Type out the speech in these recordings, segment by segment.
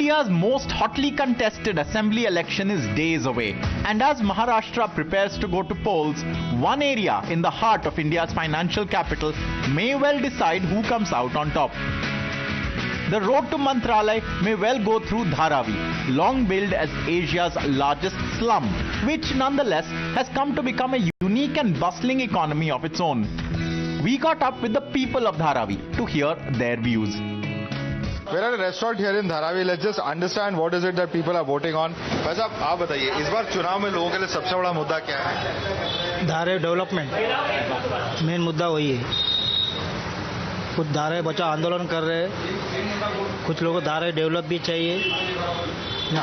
India's most hotly contested assembly election is days away, and as Maharashtra prepares to go to polls, one area in the heart of India's financial capital may well decide who comes out on top. The road to Mantralay may well go through Dharavi, long billed as Asia's largest slum, which nonetheless has come to become a unique and bustling economy of its own. We got up with the people of Dharavi to hear their views. We're at a restaurant here in Dharavi. Let's just understand what is it that people are voting on. भाई साहब आप बताइए, इस बार चुनाव में लोगों के लिए सबसे बड़ा मुद्दा क्या है? धारावी डेवलपमेंट मेन मुद्दा वही है. कुछ धारावी बचाओ आंदोलन कर रहे हैं, कुछ लोगों को धारावी डेवलप भी चाहिए,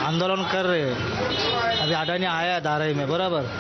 आंदोलन कर रहे हैं. अभी अडानी आया है धारावी में, बराबर,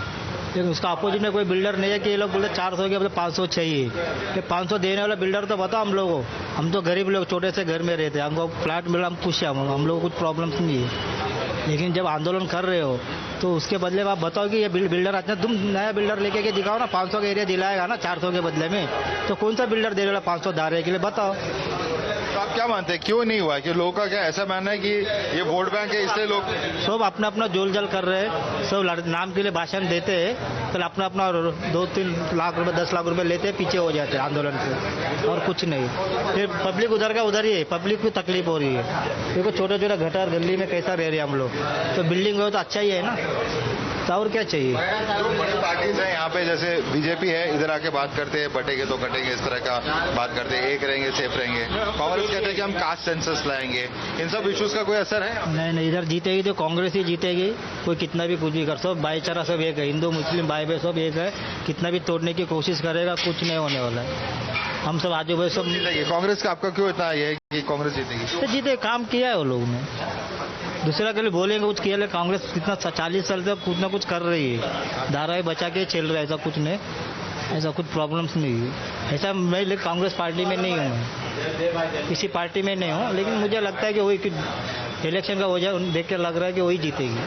लेकिन उसका अपोजिट में कोई बिल्डर नहीं है कि ये लोग बोलते 400 के बदले 500 चाहिए. ये 500 देने वाला बिल्डर तो बताओ हम लोगों को. हम तो गरीब लोग छोटे से घर में रहते हैं, हमको फ्लैट मिला, हम खुश हैं, हम लोगों को कुछ प्रॉब्लम्स नहीं है. लेकिन जब आंदोलन कर रहे हो तो उसके बदले आप बताओ कि ये बिल्डर अच्छा, तुम नया बिल्डर लेके के दिखाओ ना, 500 का एरिया दिलाएगा ना 400 के बदले में, तो कौन सा बिल्डर देने वाला 500 धारे के लिए, बताओ. तो आप क्या मानते हैं क्यों नहीं हुआ? कि लोगों का क्या ऐसा मानना है कि ये वोट बैंक है इसलिए लोग सब अपना अपना जोल जल कर रहे हैं. सब नाम के लिए भाषण देते हैं, तो अपना अपना 2-3 लाख रुपए 10 लाख रुपए लेते हैं, पीछे हो जाते हैं आंदोलन से, और कुछ नहीं. फिर पब्लिक उधर का उधर ही है, पब्लिक को तकलीफ हो रही है. देखो छोटे छोटे गटर गली में कैसा रह रहे हैं हम लोग, तो बिल्डिंग हो तो अच्छा ही है ना, तो और क्या चाहिए. जो बड़ी पार्टीज है यहाँ पे, जैसे बीजेपी है, इधर आके बात करते हैं बटेंगे तो कटेंगे, इस तरह का बात करते हैं, एक रहेंगे सेफ रहेंगे. कांग्रेस कहते हैं कि हम कास्ट सेंसस लाएंगे. इन सब इश्यूज का कोई असर है? नहीं, इधर जीतेगी तो कांग्रेस ही जीतेगी. कोई कितना भी कुछ भी कर, सब भाईचारा सब एक है, हिंदू मुस्लिम भाई बहन सब एक है. कितना भी तोड़ने की कोशिश करेगा कुछ नहीं होने वाला है. हम सब आजू बाजू सब कांग्रेस का आपका क्यों इतना ये है कि कांग्रेस जीतेगी? तो जीते, काम किया है वो लोगों ने. दूसरा के लिए बोलेंगे कुछ किया, कांग्रेस कितना 40 साल से कुछ ना कुछ कर रही है, धारावी बचा के चल रहा है. ऐसा कुछ नहीं, ऐसा कुछ प्रॉब्लम्स नहीं है. ऐसा मैं कांग्रेस पार्टी में नहीं हूँ, किसी पार्टी में नहीं हूँ, लेकिन मुझे लगता है कि वही इलेक्शन का वजह देख के लग रहा है कि वही जीतेगी.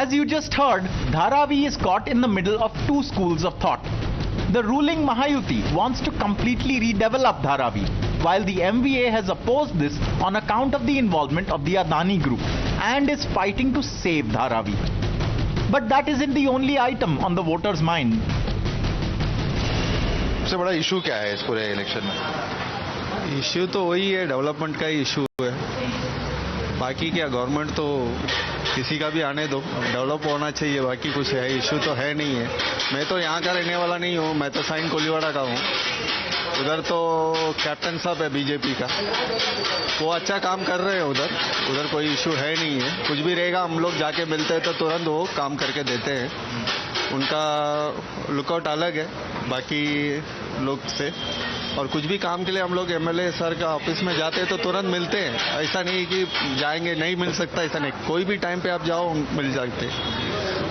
As you just heard, Dharavi is caught in the middle of two schools of thought. The ruling Mahayuti wants to completely redevelop Dharavi, while the MVA has opposed this on account of the involvement of the Adani Group and is fighting to save Dharavi. But that isn't the only item on the voters' mind. सबसे बड़ा issue क्या है इस पूरे election में? Issue तो वही है, डेवलपमेंट का ही इशू है. बाकी क्या, गवर्नमेंट तो किसी का भी आने दो, डेवलप होना चाहिए, बाकी कुछ है इशू तो है नहीं है. मैं तो यहाँ का रहने वाला नहीं हूँ, मैं तो साइन कोलीवाड़ा का हूँ. उधर तो कैप्टन साहब है बीजेपी का, वो अच्छा काम कर रहे हैं. उधर कोई इशू है नहीं है. कुछ भी रहेगा हम लोग जाके मिलते हैं तो तुरंत वो काम करके देते हैं. उनका लुकआउट अलग है बाकी लोग से. और कुछ भी काम के लिए हम लोग एमएलए सर का ऑफिस में जाते हैं तो तुरंत मिलते हैं. ऐसा नहीं कि जाएंगे नहीं मिल सकता, ऐसा नहीं. कोई भी टाइम पे आप जाओ मिल सकते.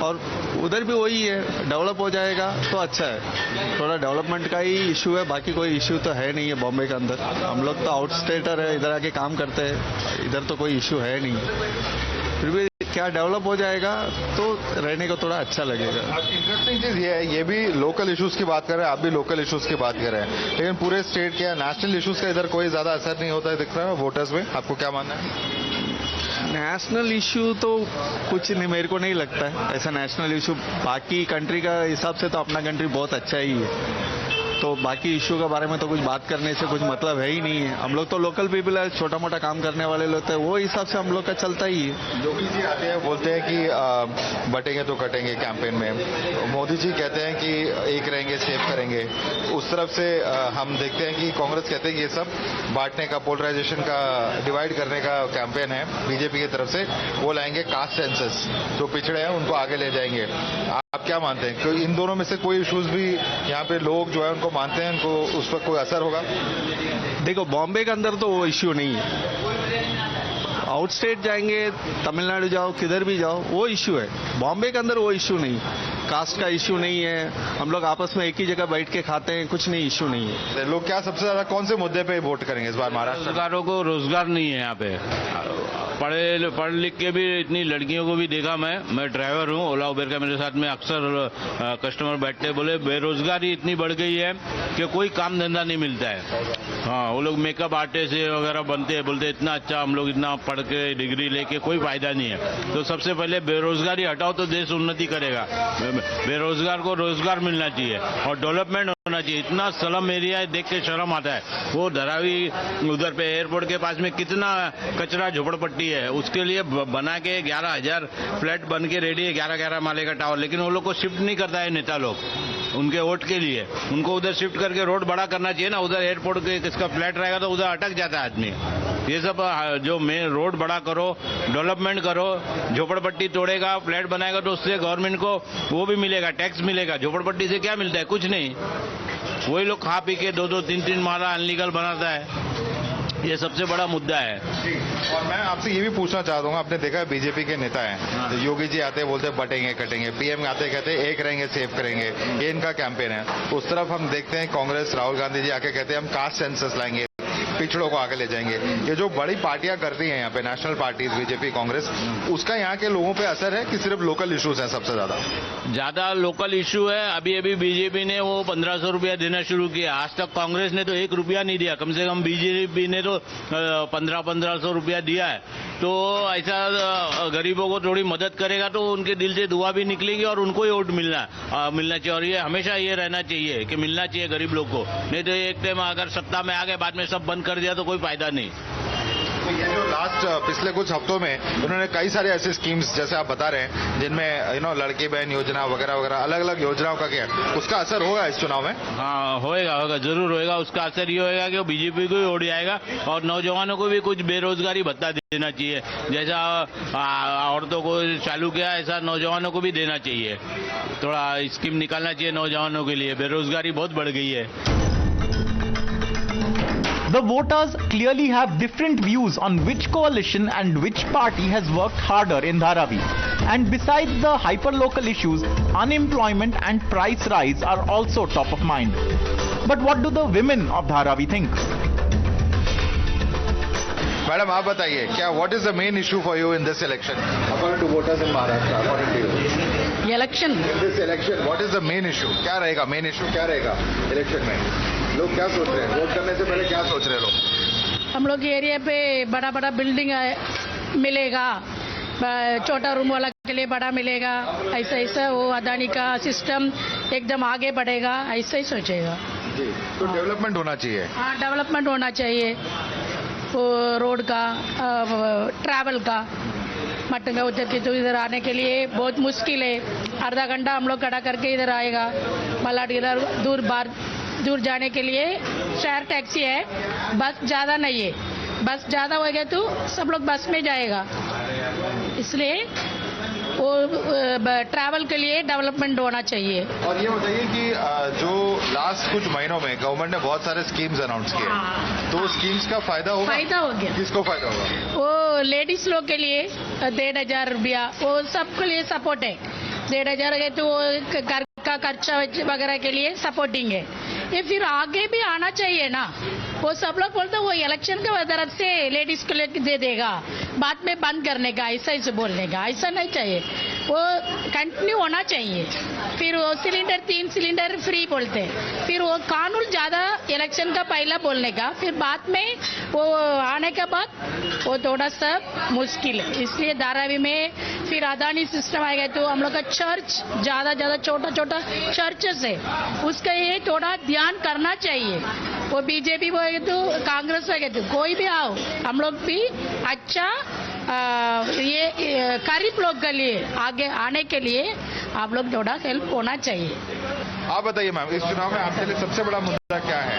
और उधर भी वही है, डेवलप हो जाएगा तो अच्छा है. थोड़ा डेवलपमेंट का ही इशू है, बाकी कोई इशू तो है नहीं है. बॉम्बे के अंदर हम लोग तो आउटस्टेटर है, इधर आके काम करते हैं, इधर तो कोई इशू है नहीं. फिर भी क्या डेवलप हो जाएगा तो रहने को थोड़ा अच्छा लगेगा. इंटरेस्टिंग चीज ये है, ये भी लोकल इश्यूज की बात कर रहे हैं, आप भी लोकल इश्यूज की बात कर रहे हैं, लेकिन पूरे स्टेट के नेशनल इश्यूज का इधर कोई ज्यादा असर नहीं होता है दिख रहा है वोटर्स में. आपको क्या मानना है? नेशनल इशू तो कुछ नहीं, मेरे को नहीं लगता है ऐसा नेशनल इशू. बाकी कंट्री का हिसाब से तो अपना कंट्री बहुत अच्छा ही है, तो बाकी इशू के बारे में तो कुछ बात करने से कुछ मतलब है ही नहीं है. हम लोग तो लोकल पीपल है, छोटा मोटा काम करने वाले लोग हैं, वो हिसाब से हम लोग का चलता ही है. योगी जी आते हैं बोलते हैं कि बटेंगे तो कटेंगे कैंपेन में. मोदी जी कहते हैं कि एक रहेंगे सेव करेंगे. उस तरफ से हम देखते हैं कि कांग्रेस कहते हैं कि ये सब बांटने का, पोलराइजेशन का, डिवाइड करने का कैंपेन है. बीजेपी की तरफ से वो लाएंगे कास्ट सेंसस, जो पिछड़े हैं उनको आगे ले जाएंगे. आप क्या मानते हैं कि इन दोनों में से कोई इश्यूज भी यहाँ पे लोग जो है उनको मानते हैं, उनको उस पर कोई असर होगा? देखो बॉम्बे के अंदर तो वो इश्यू नहीं है. आउट स्टेट जाएंगे, तमिलनाडु जाओ, किधर भी जाओ, वो इश्यू है. बॉम्बे के अंदर वो इश्यू नहीं. कास्ट का इशू नहीं है, हम लोग आपस में एक ही जगह बैठ के खाते हैं, कुछ नहीं इशू नहीं है। लोग क्या सबसे ज्यादा कौन से मुद्दे पे वोट करेंगे इस बार महाराष्ट्र? बेरोजगारों को रोजगार नहीं है यहाँ पे। पढ़ लिख के भी इतनी लड़कियों को भी देखा मैं ड्राइवर हूँ, ओला उबेर का, मेरे साथ में अक्सर कस्टमर बैठते, बोले बेरोजगारी इतनी बढ़ गई है कि कोई काम धंधा नहीं मिलता है। हाँ, वो लोग मेकअप आर्टिस्ट वगैरह बनते हैं, बोलते इतना अच्छा हम लोग इतना पढ़ के डिग्री लेके कोई फायदा नहीं है। तो सबसे पहले बेरोजगारी हटाओ तो देश उन्नति करेगा। बेरोजगार को रोजगार मिलना चाहिए और डेवलपमेंट होना चाहिए। इतना स्लम एरिया देख के शर्म आता है। वो धारावी उधर पे एयरपोर्ट के पास में कितना कचरा झोपड़पट्टी है, उसके लिए बना के 11,000 फ्लैट बन के रेडी है, 11-11 माले का टावर, लेकिन वो लोग को शिफ्ट नहीं करता है नेता लोग उनके वोट के लिए। उनको उधर शिफ्ट करके रोड बड़ा करना चाहिए ना, उधर एयरपोर्ट के किसका फ्लैट रहेगा तो उधर अटक जाता है आदमी। ये सब जो मेन रोड बड़ा करो, डेवलपमेंट करो, झोपड़पट्टी तोड़ेगा, फ्लैट बनाएगा तो उससे गवर्नमेंट को वो भी मिलेगा, टैक्स मिलेगा। झोपड़पट्टी से क्या मिलता है? कुछ नहीं। वही लोग खा पी के 2-2, 3-3 माला अनलीगल बनाता है। ये सबसे बड़ा मुद्दा है। और मैं आपसे ये भी पूछना चाहता हूँ, आपने देखा है बीजेपी के नेता हैं, तो योगी जी आते बोलते बटेंगे कटेंगे, पीएम आते कहते एक रहेंगे सेफ करेंगे, ये इनका कैंपेन है। उस तरफ हम देखते हैं कांग्रेस, राहुल गांधी जी आके कहते हैं हम कास्ट सेंसस लाएंगे, पिछड़ों को आगे ले जाएंगे। ये जो बड़ी पार्टियां करती हैं यहाँ पे, नेशनल पार्टीज, बीजेपी, कांग्रेस, उसका यहाँ के लोगों पे असर है कि सिर्फ लोकल इश्यूज हैं सबसे ज्यादा लोकल इशू है। अभी बीजेपी ने वो 1500 रुपया देना शुरू किया, आज तक कांग्रेस ने तो 1 रुपया नहीं दिया। कम से कम बीजेपी ने तो 1500 रुपया दिया है। तो ऐसा गरीबों को थोड़ी मदद करेगा तो उनके दिल से दुआ भी निकलेगी और उनको ही वोट मिलना चाहिए। और ये हमेशा ये रहना चाहिए कि मिलना चाहिए गरीब लोग को, नहीं तो एक टाइम अगर सत्ता में आ गए बाद में सब बंद कर दिया तो कोई फायदा नहीं। ये जो लास्ट पिछले कुछ हफ्तों में उन्होंने कई सारे ऐसे स्कीम्स जैसे आप बता रहे हैं जिनमें लड़की बहन योजना वगैरह वगैरह अलग अलग योजनाओं का क्या उसका असर होगा इस चुनाव में? हाँ, होगा, जरूर होगा। उसका असर ये होगा कि वो बीजेपी को ही वोट जाएगा और नौजवानों को भी कुछ बेरोजगारी भत्ता देना चाहिए। जैसा औरतों को चालू किया ऐसा नौजवानों को भी देना चाहिए। थोड़ा स्कीम निकालना चाहिए नौजवानों के लिए, बेरोजगारी बहुत बढ़ गई है। The voters clearly have different views on which coalition and which party has worked harder in Dharavi. And besides the hyperlocal issues, unemployment and price rise are also top of mind. But what do the women of Dharavi think? Madam आप बताइए, क्या what is the main issue for you in this election according to voters in Maharashtra? According to you election, this election what is the main issue? क्या रहेगा main issue? क्या रहेगा election में? लोग क्या सोच रहे हैं? वोट करने से पहले क्या सोच रहे हैं लोग? हम लोग के एरिया पे बड़ा बड़ा बिल्डिंग मिलेगा, छोटा रूम वाला के लिए बड़ा मिलेगा, ऐसा ऐसा वो अदानी का सिस्टम एकदम आगे बढ़ेगा, ऐसा ही सोचेगा। जी, तो डेवलपमेंट होना चाहिए। हाँ, डेवलपमेंट होना चाहिए। वो रोड का, ट्रैवल का, मटंगा उधर की तो इधर आने के लिए बहुत मुश्किल है। आधा घंटा हम लोग खड़ा करके इधर आएगा। मलाड इधर दूर जाने के लिए शहर टैक्सी है, बस ज़्यादा नहीं है। बस ज़्यादा हो गया तो सब लोग बस में जाएगा, इसलिए वो ट्रैवल के लिए डेवलपमेंट होना चाहिए। और ये बताइए कि जो लास्ट कुछ महीनों में गवर्नमेंट ने बहुत सारे स्कीम्स अनाउंस किए, तो स्कीम्स का फायदा होगा? फायदा हो गया। किसको फायदा होगा? वो लेडीज लोग के लिए 1,500 रुपया, वो सबके लिए सपोर्ट है। 1,500 है तो वो घर का खर्चा वगैरह के लिए सपोर्टिंग है। ये फिर आगे भी आना चाहिए ना। वो सब लोग बोलते वो इलेक्शन के तरफ से लेडीज को लेकर दे देगा, बाद में बंद करने का, ऐसा ऐसे बोलने का, ऐसा नहीं चाहिए। वो कंटिन्यू होना चाहिए। फिर वो सिलेंडर 3 सिलेंडर फ्री बोलते हैं, फिर वो कानून ज्यादा इलेक्शन का पहला बोलने का, फिर बाद में वो आने के बाद वो थोड़ा सा मुश्किल है। इसलिए धारावी में फिर अदानी सिस्टम आएगा तो हम लोग का चर्च ज्यादा छोटा चर्चेस है, उसका ये थोड़ा ध्यान करना चाहिए। वो बीजेपी होगा तो कांग्रेस होगा तो कोई भी आओ, हम लोग भी अच्छा ये गरीब लोग के लिए आगे आने के लिए आप लोग थोड़ा हेल्प होना चाहिए। आप बताइए मैम, इस चुनाव में आपके लिए सबसे बड़ा मुद्दा क्या है?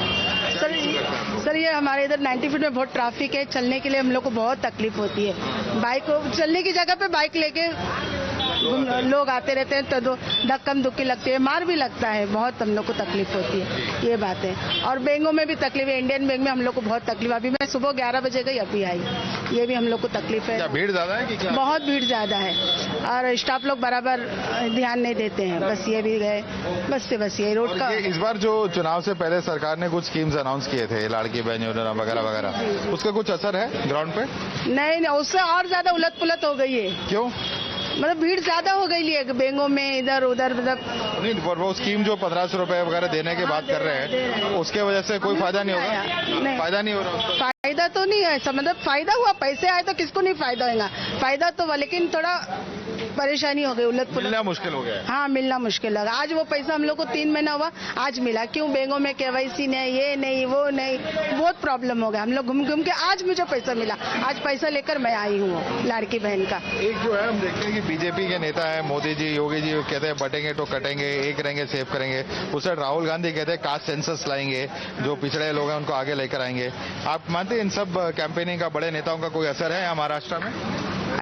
सर ये हमारे इधर 90 फीट में बहुत ट्रैफिक है, चलने के लिए हम लोग को बहुत तकलीफ होती है। बाइक चलने की जगह पे बाइक लेके लोग आते रहते हैं तो धक्कम धुक्की लगती है, मार भी लगता है, बहुत हम लोग को तकलीफ होती है, ये बात है। और बैंकों में भी तकलीफ है, इंडियन बैंक में हम लोग को बहुत तकलीफ। अभी मैं सुबह 11 बजे गई, अभी आई, ये भी हम लोग को तकलीफ है। क्या भीड़ ज्यादा है कि क्या? बहुत भीड़ ज्यादा है और स्टाफ लोग बराबर ध्यान नहीं देते हैं, बस ये भी गए, बस ये रोड का। इस बार जो चुनाव से पहले सरकार ने कुछ स्कीम्स अनाउंस किए थे, लाड़की बहन योजना वगैरह वगैरह, उसका कुछ असर है ग्राउंड पे? नहीं, उससे और ज्यादा उलट पुलट हो गई है। क्यों? मतलब भीड़ ज्यादा हो गई है बैंकों में, इधर उधर, मतलब नहीं, पर वो स्कीम जो 1500 रुपए वगैरह देने की बात कर रहे हैं, उसके वजह से कोई फायदा नहीं होगा? नहीं। फायदा नहीं हो रहा उसका? फायदा तो नहीं है ऐसा, मतलब फायदा हुआ, पैसे आए तो किसको नहीं फायदा होगा, फायदा तो हुआ, लेकिन थोड़ा परेशानी हो गई, उलट पुलट। मिलना मुश्किल हो गया है। हाँ, मिलना मुश्किल लगा। आज वो पैसा हम लोग को 3 महीना हुआ, आज मिला। क्यों? बैंकों में KYC नहीं, ये नहीं, वो नहीं, बहुत प्रॉब्लम हो गया। हम लोग घूम घूम के आज मुझे पैसा मिला, आज पैसा लेकर मैं आई हूँ लाड़की बहन का। एक जो है हम देखते हैं कि बीजेपी के नेता है मोदी जी, योगी जी कहते हैं बटेंगे तो कटेंगे, एक रहेंगे सेव करेंगे। उस साइड राहुल गांधी कहते हैं कास्ट सेंसस लाएंगे, जो पिछड़े लोग हैं उनको आगे लेकर आएंगे। आप मानते हैं इन सब कैंपेनिंग का बड़े नेताओं का कोई असर है यहाँ महाराष्ट्र में?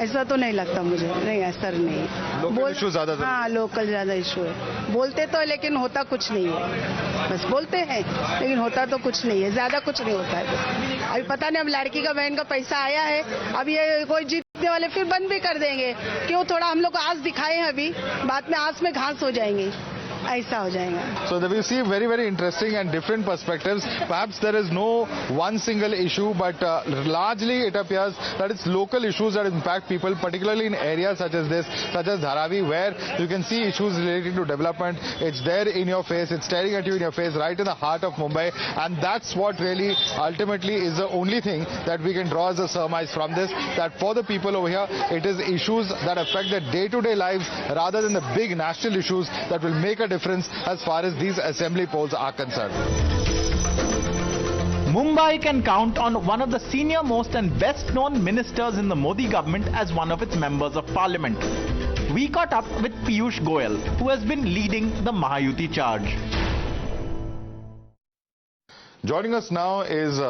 ऐसा तो नहीं लगता मुझे, नहीं, असर नहीं है। लोकल इशू ज्यादा? हाँ, लोकल ज्यादा इशू है। बोलते तो है लेकिन होता कुछ नहीं है, बस बोलते हैं लेकिन होता तो कुछ नहीं है, ज्यादा कुछ नहीं होता है। अभी पता नहीं, अब लड़की का बहन का पैसा आया है, अब ये कोई जीतने वाले फिर बंद भी कर देंगे। क्यों? थोड़ा हम लोग को आस दिखाए हैं, अभी बाद में आस में घास हो जाएंगे, ऐसा हो जाएगा। So we see very interesting and different perspectives. Perhaps there is no one single issue, but largely it appears that it's local issues that impact people, particularly in areas such as this, such as Dharavi, where you can see issues relating to development. It's there in your face, it's staring at you in your face, right in the heart of Mumbai, and that's what really ultimately is the only thing that we can draw as a surmise from this, that for the people over here, it is issues that affect their day-to-day lives rather than the big national issues that will make a difference as far as these assembly polls are concerned. Mumbai can count on one of the senior most and best known ministers in the Modi government as one of its members of parliament. We caught up with Piyush Goyal, who has been leading the Mahayuti charge. Joining us now is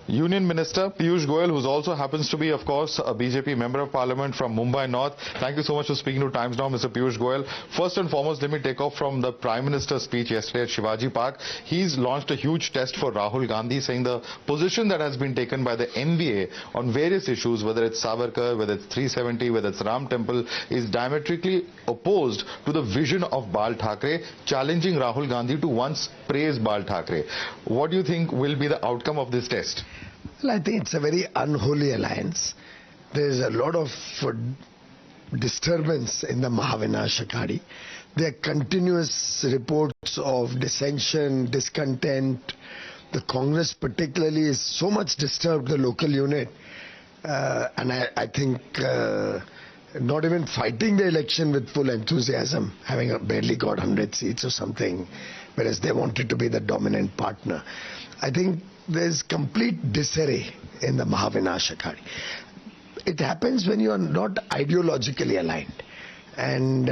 Union Minister Piyush Goyal, who also happens to be, of course, a BJP Member of Parliament from Mumbai North. Thank you so much for speaking to Times Now, Mr. Piyush Goyal. First and foremost, let me take off from the Prime Minister's speech yesterday at Shivaji Park. He's launched a huge test for Rahul Gandhi, saying the position that has been taken by the NVA on various issues, whether it's Savarkar, whether it's 370, whether it's Ram Temple, is diametrically opposed to the vision of Bal Thackeray, challenging Rahul Gandhi to once praise Bal Thackeray. What do you think will be the outcome of this test? Well, I think it's a very unholy alliance. There's a lot of disturbance in the Mahavinash Aghadi. There are continuous reports of dissension, discontent. The Congress particularly is so much disturbed, the local unit. And I think not even fighting the election with full enthusiasm, having barely got 100 seats or something, whereas they wanted to be the dominant partner. I think there's complete disarray in the Mahavinash Aghadi. It happens when you are not ideologically aligned. And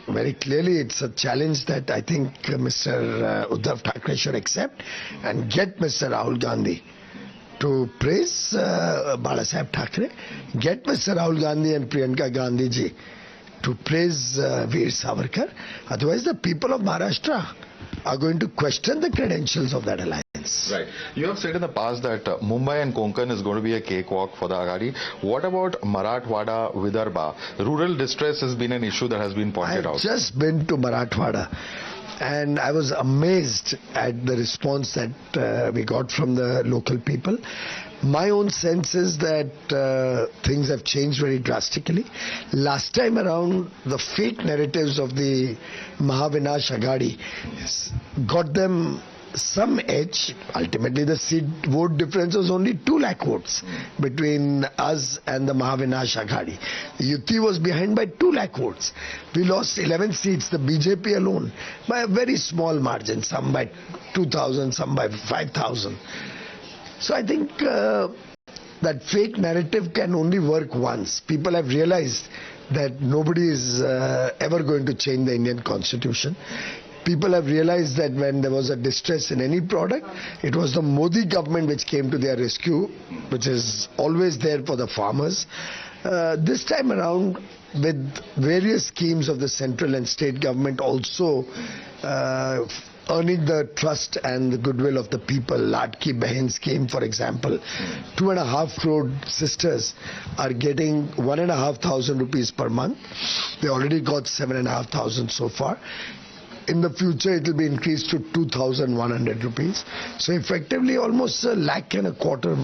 very clearly it's a challenge that I think Mr. Uddhav Thackeray should accept and get Mr. Rahul Gandhi to praise Balasaheb Thackeray, get Mr. Rahul Gandhi and Priyanka Gandhi ji to praise Veer Savarkar. Otherwise the people of Maharashtra are going to question the credentials of that alliance. Right. You have said in the past that Mumbai and Konkan is going to be a cakewalk for the Aghadi. What about Marathwada, Vidarbha? Rural distress has been an issue that has been pointed out. I've just been to Marathwada and I was amazed at the response that we got from the local people. My own sense is that things have changed very drastically. Last time around, the fake narratives of the Mahavinash Aghadi got them some edge. Ultimately, the seat vote difference was only 2 lakh votes between us and the Mahavinash Aghadi. Yuti was behind by 2 lakh votes. We lost 11 seats, the BJP alone, by a very small margin, some by 2,000, some by 5,000. So I think that fake narrative can only work once. People have realized that nobody is ever going to change the Indian Constitution. People have realized that when there was a distress in any product, it was the Modi government which came to their rescue, which is always there for the farmers. This time around, with various schemes of the central and state government also earning the trust and the goodwill of the people. Ladki Behin scheme, for example, 2.5 crore sisters are getting 1,500 rupees per month. They already got 7,500 so far. In the future, it will be increased to 2,100 rupees. So effectively, almost 1,25,000,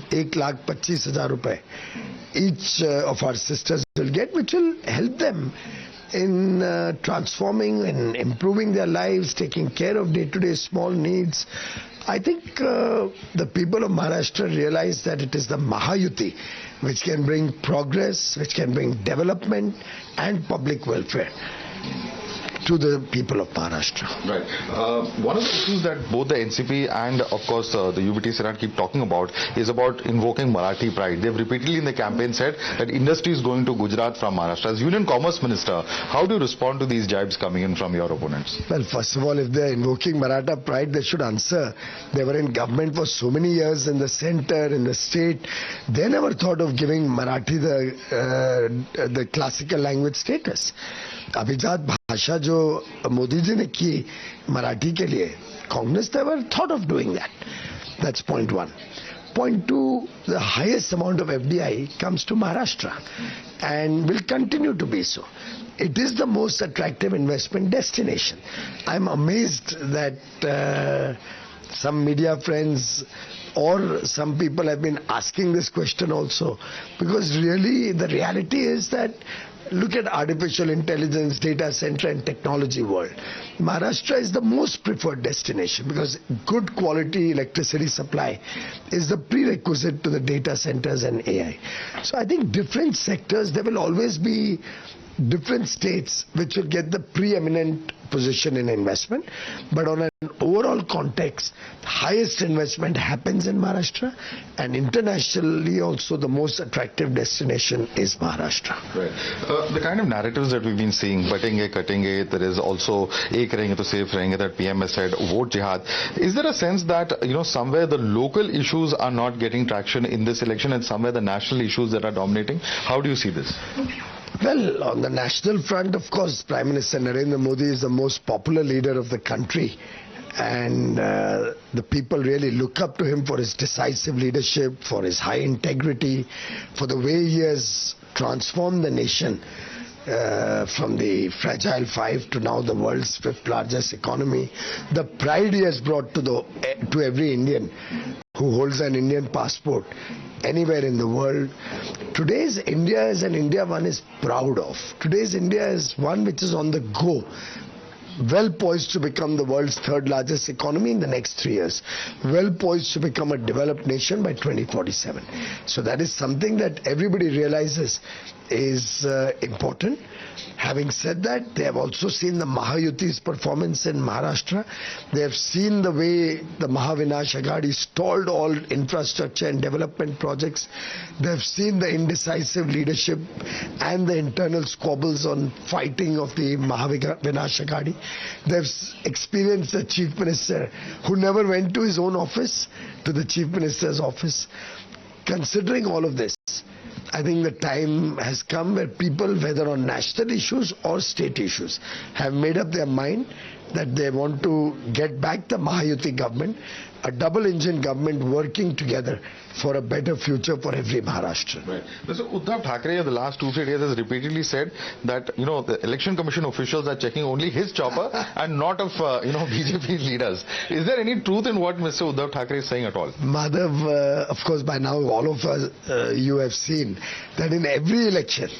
1,25,000 rupees each of our sisters will get, which will help them in transforming and improving their lives, taking care of day-to-day small needs. I think the people of Maharashtra realize that it is the Mahayuti which can bring progress, which can bring development and public welfare to the people of Maharashtra. Right. One of the issues that both the NCP and, of course, the UBT Senate keep talking about is about invoking Marathi pride. They've repeatedly in the campaign said that industry is going to Gujarat from Maharashtra. As Union Commerce Minister, how do you respond to these jibes coming in from your opponents? Well, first of all, if they're invoking Maratha pride, they should answer. They were in government for so many years in the center, in the state. They never thought of giving Marathi the classical language status. अभिजात भाषा जो मोदी जी ने की मराठी के लिए, Congress never thought of doing that. That's point one. Point two, the highest amount of FDI comes to Maharashtra and will continue to be so. It is the most attractive investment destination. I'm amazed that some media friends or some people have been asking this question also, because really the reality is that look at artificial intelligence, data center and technology world. Maharashtra is the most preferred destination because good quality electricity supply is the prerequisite to the data centers and AI. So I think different sectors, there will always be different states which will get the preeminent position in investment, but on an overall context, highest investment happens in Maharashtra, and internationally also the most attractive destination is Maharashtra. Right. The kind of narratives that we've been seeing, batenge, katenge, there is also ek rahenge to safe rahenge, that PM has said, vote jihad. Is there a sense that, somewhere the local issues are not getting traction in this election and somewhere the national issues that are dominating? How do you see this? Well, on the national front, of course, Prime Minister Narendra Modi is the most popular leader of the country, and the people really look up to him for his decisive leadership, for his high integrity, for the way he has transformed the nation from the fragile five to now the world's fifth largest economy. The pride he has brought to every Indian who holds an Indian passport anywhere in the world. Today's India is an India one is proud of. Today's India is one which is on the go, well poised to become the world's third largest economy in the next 3 years, well poised to become a developed nation by 2047. So that is something that everybody realizes is important. Having said that, they have also seen the Mahayuti's performance in Maharashtra. They have seen the way the Mahavinash Aghadi stalled all infrastructure and development projects. They have seen the indecisive leadership and the internal squabbles on fighting of the Mahavinash Aghadi. They have experienced a chief minister who never went to his own office, to the chief minister's office. Considering all of this, I think the time has come where people, whether on national issues or state issues, have made up their mind that they want to get back the Mahayuti government, a double-engine government working together for a better future for every Maharashtrian. Right. Mr. Uddhav Thackeray in the last 2-3 days has repeatedly said that, the election commission officials are checking only his chopper and not of, BJP leaders. Is there any truth in what Mr. Uddhav Thackeray is saying at all? Madhav, of course, by now all of us, you have seen that in every election,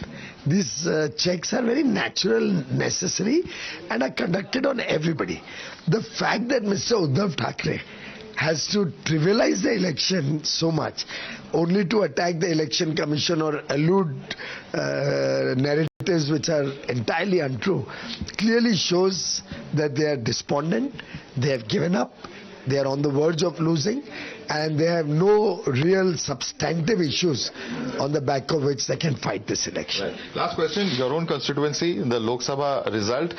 these checks are very natural, necessary and are conducted on everybody. The fact that Mr. Uddhav Thackeray has to trivialize the election so much, only to attack the election commission or allude narratives which are entirely untrue, clearly shows that they are despondent, they have given up, they are on the verge of losing, and they have no real substantive issues on the back of which they can fight this election. Right. Last question, your own constituency, the Lok Sabha result,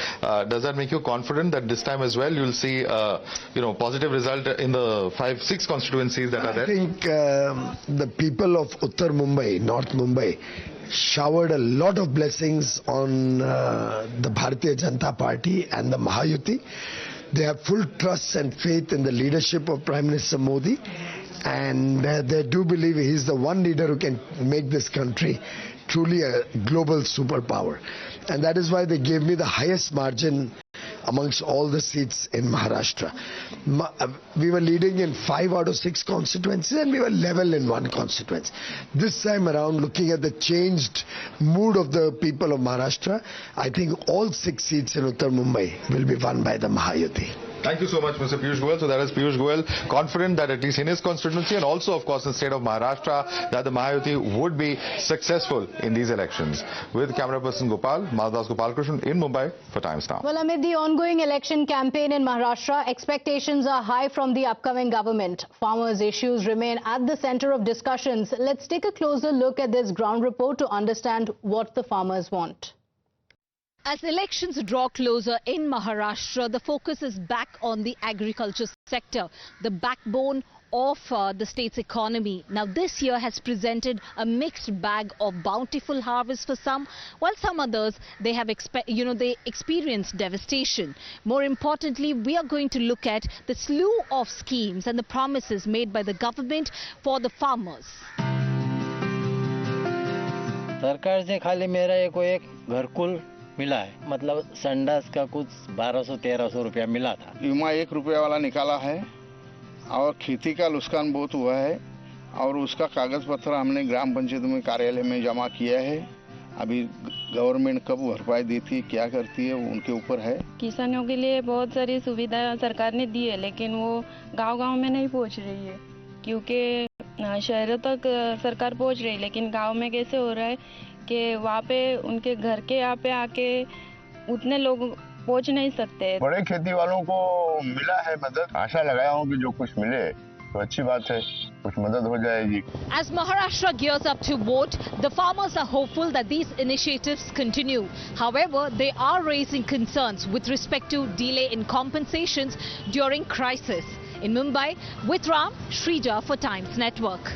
does that make you confident that this time as well you will see positive result in the 5-6 constituencies that are there? I think the people of Uttar Mumbai, North Mumbai, showered a lot of blessings on the Bharatiya Janata Party and the Mahayuti. They have full trust and faith in the leadership of Prime Minister Modi, and they do believe he is the one leader who can make this country truly a global superpower. And that is why they gave me the highest margin amongst all the seats in Maharashtra. We were leading in 5 out of 6 constituencies and we were level in 1 constituency. This time around, looking at the changed mood of the people of Maharashtra, I think all 6 seats in Uttar Mumbai will be won by the Mahayuti. Thank you so much, Mr. Piyush Goyal. So that is Piyush Goyal confident that at least in his constituency and also, of course, in the state of Maharashtra, that the Mahayuti would be successful in these elections. With camera person Gopal, Madhav Gopalkrishnan in Mumbai for Times Now. Well, amid the ongoing election campaign in Maharashtra, expectations are high from the upcoming government. Farmers' issues remain at the center of discussions. Let's take a closer look at this ground report to understand what the farmers want. As elections draw closer in Maharashtra, the focus is back on the agriculture sector, the backbone of the state's economy. Now, this year has presented a mixed bag of bountiful harvest for some, while some others, they have they experienced devastation. More importantly, we are going to look at the slew of schemes and the promises made by the government for the farmers. सरकार से खाली मेरा एक घरकुल मिला है, मतलब संडास का कुछ 1200-1300 रुपया मिला था. बीमा 1 रुपया वाला निकाला है और खेती का नुकसान बहुत हुआ है और उसका कागज पत्र हमने ग्राम पंचायत में कार्यालय में जमा किया है. अभी गवर्नमेंट कब भरपाई देती है, क्या करती है, उनके ऊपर है. किसानों के लिए बहुत सारी सुविधा सरकार ने दी है, लेकिन वो गांव-गांव में नहीं पहुंच रही है, क्योंकि शहरों तक सरकार पहुंच रही है, लेकिन गांव में कैसे हो रहा है कि वहाँ पे उनके घर के यहाँ पे आके उतने लोग पहुंच नहीं सकते. बड़े खेती वालों को मिला है मदद. आशा लगाया हूँ कि जो कुछ मिले तो अच्छी बात है, कुछ मदद हो जाएगी. As Maharashtra gears up to vote, the farmers are hopeful that these initiatives continue. However, they are raising concerns with respect to delay in compensations during crisis. In Mumbai, with Ram, Shrija for Times Network.